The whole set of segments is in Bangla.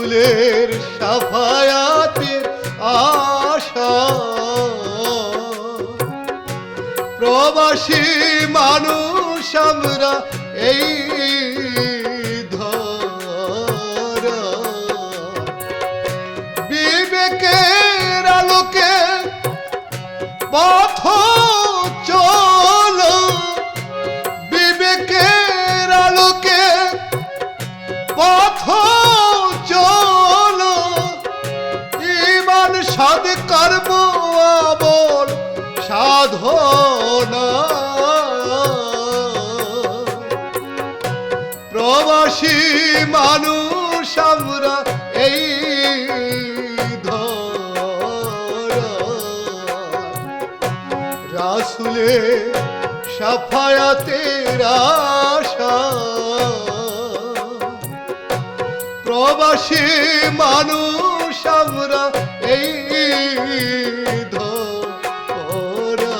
রাসূলের শাফায়াতের আশা প্রবাসী মানুষ আমরা এই ধরা বিবেকের আলোকে পথ চলো বিবেকের আলোকে পথ চলো ঈমান সাধ করব আমল সাধনা প্রবাসী মানুষ আমরা এই ধরা রাসূলের শাফায়াতের আশা প্রবাসী মানুষ আমরা এই ধরা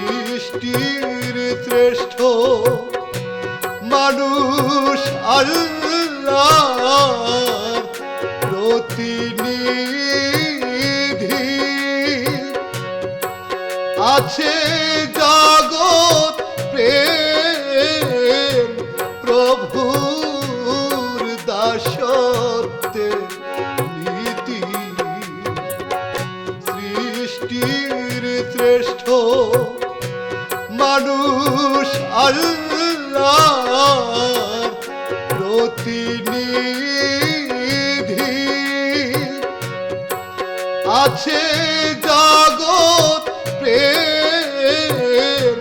সৃষ্টির শ্রেষ্ঠ মানুষ আল্লাহর প্রতিনিধি আছে জগৎ প্রেম প্রভুর দাসত্বের নীতি সৃষ্টির শ্রেষ্ঠ মানুষ আল্লাহর প্রতিনিধি আছে জগৎ প্রেম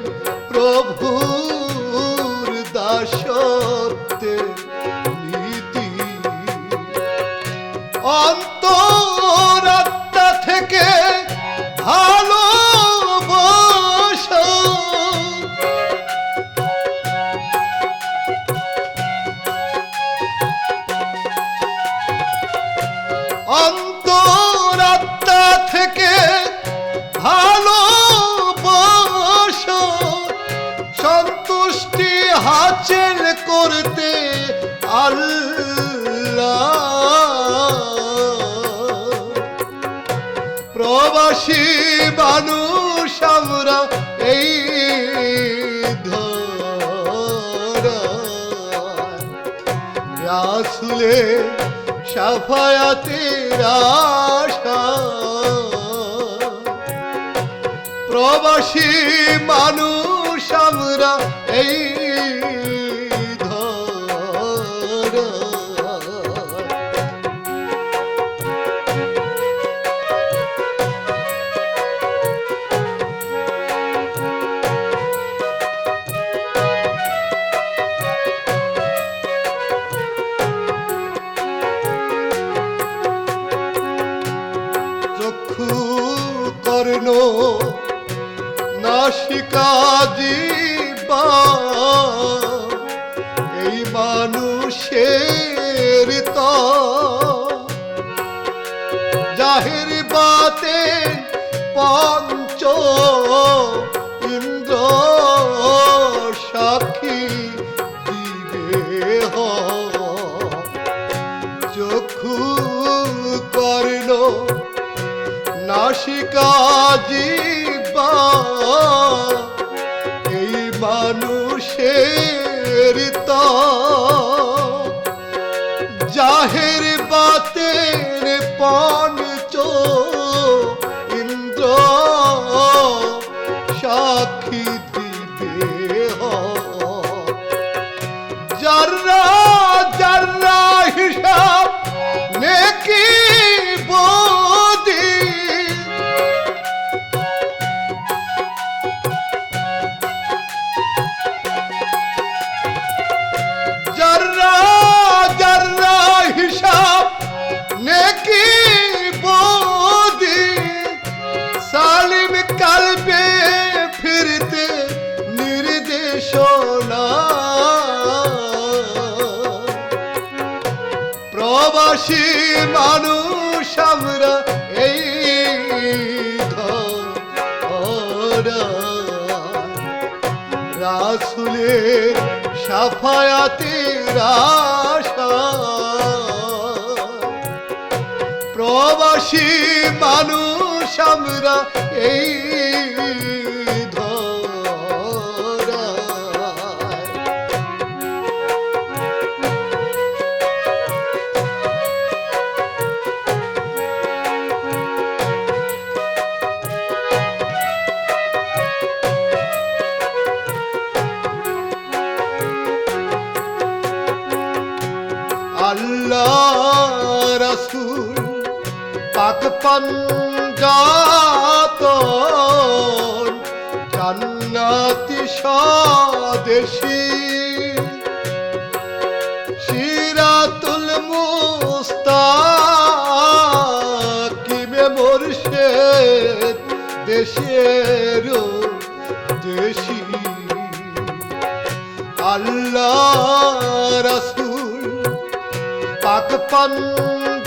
প্রভুর দাসত্বের নীতি অন্তরাত্মা থেকে ভালোবাসা অন্তরাত্মা থেকে ভালোবাসা সন্তুষ্টি হাসিল করতে আল্লাহ প্রবাসী মানুষ আমরা এই ধরা রাসূলের শাফায়াতের আশা প্রবাসী মানুষ আমরা এই ধরা কর্ণ নাসিকা জিহ্বা এই মানুষের তো জাহির বাতেন পঞ্চ ইন্দ্র সাক্ষী দিবে চক্ষু কর্ণ নাসিকা জিহ্বা এই মানুষের তো জাহির বাতের পঞ্চ ইন্দ্র সাক্ষী দিবে যারা যারা হিসাব নেকি বদি যারা যারা হিসাব নেকি বদি প্রবাসী মানুষ আমরা এই ধরা রাসূলের শাফায়াতের আশা প্রবাসী মানুষ আমরা এই ধরা আল্লাহ রাসূল পাক পঞ্জাতন জান্নাতি স্বদেশী সিরাতুল মুস্তাকিমে মুর্শিদ দেশের দেশী আল্লাহ রাসূল পাক পঞ্জাতন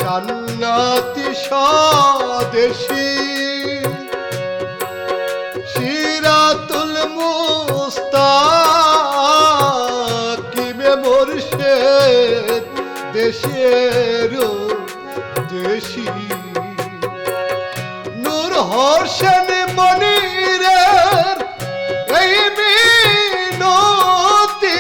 জান্নাতি স্বদেশী সিরাতুল মুস্তাকিমে মুর্শিদ দেশের দেশী নূর হোসেন মনিরের এই মিনতি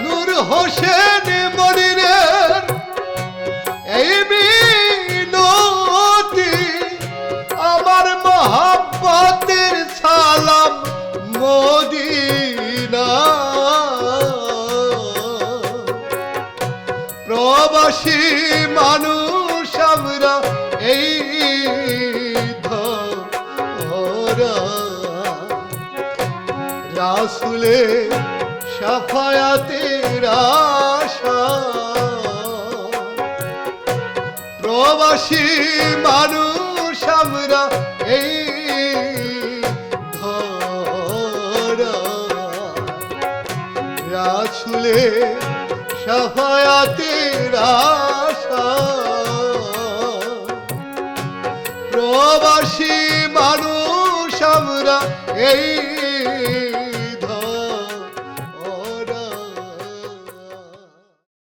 নূর হোসেন মনিরের এই মিনতি আমার মহব্বতের সালাম মদিনা প্রবাসী মানুষ আমরা এই ধরা রাসূলের শাফায়াতের আশা প্রবাসী মানুষ আমরা এই ধরা রাসূলের শাফায়াতের আশা প্রবাসী মানুষ আমরা এই